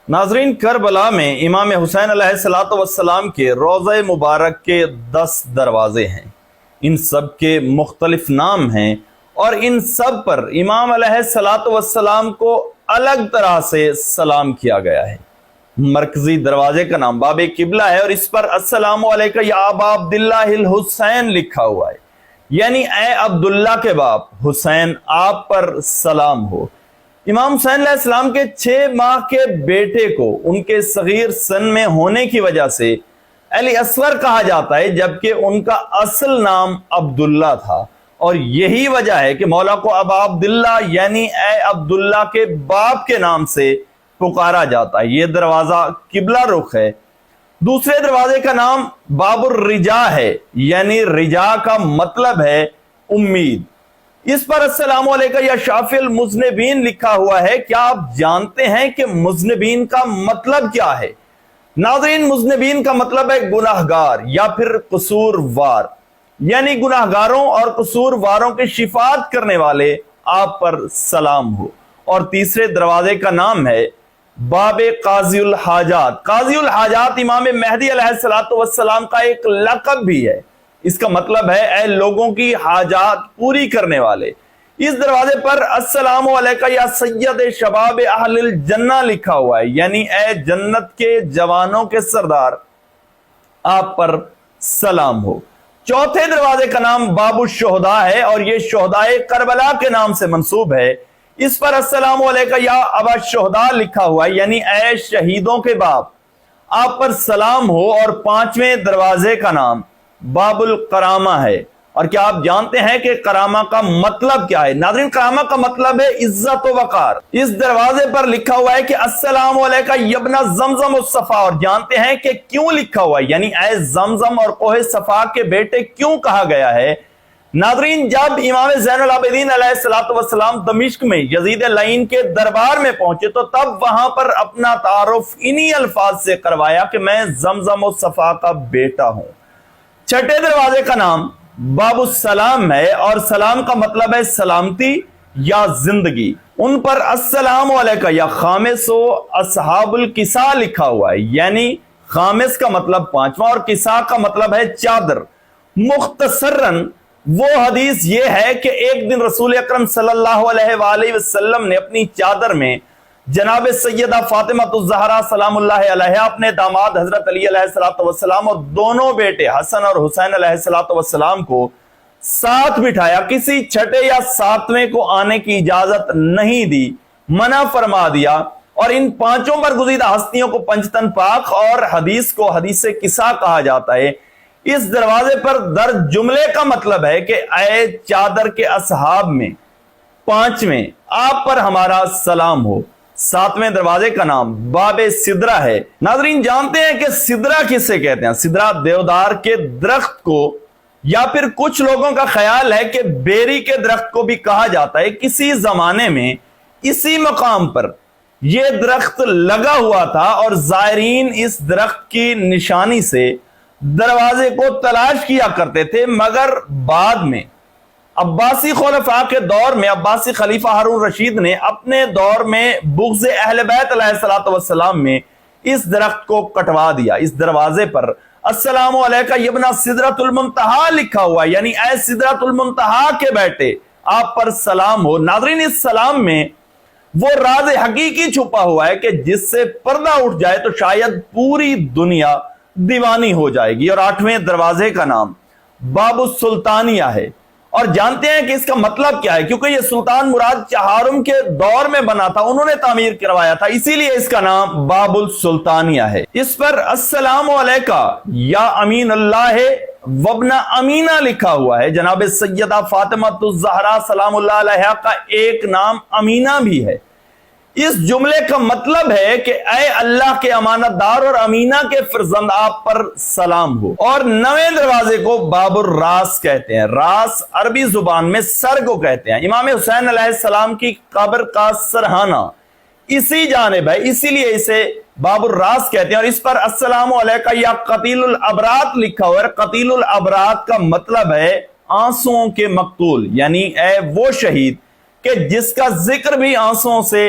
ناظرین، کربلا میں امام حسین علیہ الصلوۃ والسلام کے روضہ مبارک کے 10 دروازے ہیں۔ ان سب کے مختلف نام ہیں اور ان سب پر امام علیہ الصلوۃ والسلام کو الگ طرح سے سلام کیا گیا ہے۔ مرکزی دروازے کا نام باب قبلہ ہے اور اس پر السلام علیکم یا ابا عبداللہ الحسین لکھا ہوا ہے، یعنی اے عبداللہ کے باپ حسین، آپ پر سلام ہو۔ امام حسین علیہ السلام کے 6 ماہ کے بیٹے کو ان کے صغیر سن میں ہونے کی وجہ سے علی اصغر کہا جاتا ہے، جبکہ ان کا اصل نام عبداللہ تھا، اور یہی وجہ ہے کہ مولا کو ابا عبداللہ یعنی اے عبداللہ کے باپ کے نام سے پکارا جاتا ہے۔ یہ دروازہ قبلہ رخ ہے۔ دوسرے دروازے کا نام باب الرجا ہے، یعنی رجا کا مطلب ہے امید۔ اس پر السلام علیکم یا شافی المذنبین لکھا ہوا ہے۔ کیا آپ جانتے ہیں کہ مذنبین کا مطلب کیا ہے؟ ناظرین، مذنبین کا مطلب ہے گناہگار یا پھر قصوروار، یعنی گناہگاروں اور قصورواروں کی شفاعت کرنے والے، آپ پر سلام ہو۔ اور تیسرے دروازے کا نام ہے باب قاضی الحاجات۔ قاضی الحاجات امام مہدی علیہ السلام کا ایک لقب بھی ہے۔ اس کا مطلب ہے اے لوگوں کی حاجات پوری کرنے والے۔ اس دروازے پر السلام علیکم یا سید شباب اہل الجنہ لکھا ہوا ہے، یعنی اے جنت کے جوانوں کے سردار، آپ پر سلام ہو۔ چوتھے دروازے کا نام باب الشہداء ہے اور یہ شہدائے کربلا کے نام سے منسوب ہے۔ اس پر السلام علیکم یا ابا الشہداء لکھا ہوا ہے، یعنی اے شہیدوں کے باپ، آپ پر سلام ہو۔ اور پانچویں دروازے کا نام باب الکرامہ ہے۔ اور کیا آپ جانتے ہیں کہ کرامہ کا مطلب کیا ہے؟ ناظرین، کرامہ کا مطلب ہے عزت و وقار۔ اس دروازے پر لکھا ہوا ہے کہ السلام علیکم یبن زمزم الصفا، اور جانتے ہیں کہ کیوں لکھا ہوا ہے، یعنی اے زمزم اور کوہ صفا کے بیٹے کیوں کہا گیا ہے؟ ناظرین، جب امام زین العابدین علیہ السلام دمشق میں یزید لعین کے دربار میں پہنچے تو تب وہاں پر اپنا تعارف انہی الفاظ سے کروایا کہ میں زمزم و صفا کا بیٹا ہوں۔ چھٹے دروازے کا نام باب السلام ہے اور سلام کا مطلب ہے سلامتی یا زندگی۔ ان پر السلام علیکم یا خامس و اصحاب الکساء لکھا ہوا ہے، یعنی خامس کا مطلب پانچواں اور کساء کا مطلب ہے چادر۔ مختصراً وہ حدیث یہ ہے کہ ایک دن رسول اکرم صلی اللہ علیہ وآلہ وسلم نے اپنی چادر میں جناب سیدہ فاطمہ الزہرا سلام اللہ علیہا، اپنے داماد حضرت علی علیہ السلام اور دونوں بیٹے حسن اور حسین علیہ السلام کو ساتھ بٹھایا۔ کسی چھٹے یا ساتویں کو آنے کی اجازت نہیں دی، منع فرما دیا، اور ان پانچوں پر گزیدہ ہستیوں کو پنجتن پاک اور حدیث کو حدیث قصہ کہا جاتا ہے۔ اس دروازے پر درج جملے کا مطلب ہے کہ اے چادر کے اصحاب میں پانچویں، آپ پر ہمارا سلام ہو۔ ساتویں دروازے کا نام باب سدرہ ہے۔ ناظرین، جانتے ہیں کہ سدرہ کسے کہتے ہیں؟ سدرہ دیودار کے درخت کو، یا پھر کچھ لوگوں کا خیال ہے کہ بیری کے درخت کو بھی کہا جاتا ہے۔ کسی زمانے میں اسی مقام پر یہ درخت لگا ہوا تھا اور زائرین اس درخت کی نشانی سے دروازے کو تلاش کیا کرتے تھے، مگر بعد میں عباسی خلفاء کے دور میں عباسی خلیفہ ہارون رشید نے اپنے دور میں بغض اہل بیت علیہ السلام میں اس درخت کو کٹوا دیا۔ اس دروازے پر السلام علیکم یبن سدرۃ المنتہا لکھا ہوا ہے، یعنی اے سدرۃ المنتہا کے بیٹے، آپ پر سلام ہو۔ ناظرین، اس سلام میں وہ راز حقیقی چھپا ہوا ہے کہ جس سے پردہ اٹھ جائے تو شاید پوری دنیا دیوانی ہو جائے گی۔ اور آٹھویں دروازے کا نام باب السلطانیہ ہے، اور جانتے ہیں کہ اس کا مطلب کیا ہے؟ کیونکہ یہ سلطان مراد چہارم کے دور میں بنا تھا، انہوں نے تعمیر کروایا تھا، اسی لیے اس کا نام باب السلطانیہ ہے۔ اس پر السلام علیکم یا امین اللہ وابن امینہ لکھا ہوا ہے۔ جناب سیدہ فاطمہ الزہرا سلام اللہ علیہا کا ایک نام امینہ بھی ہے۔ اس جملے کا مطلب ہے کہ اے اللہ کے امانت دار اور امینہ کے فرزند، آپ پر سلام ہو۔ اور نویں دروازے کو باب الراس کہتے ہیں۔ راس عربی زبان میں سر کو کہتے ہیں۔ امام حسین علیہ السلام کی قبر کا سرہانہ اسی جانب ہے، اسی لیے اسے باب الراس کہتے ہیں۔ اور اس پر السلام علیکم یا قتیل الابرات لکھا ہوا ہے۔ قتیل الابرات کا مطلب ہے آنسوؤں کے مقتول، یعنی اے وہ شہید کہ جس کا ذکر بھی آنسوؤں سے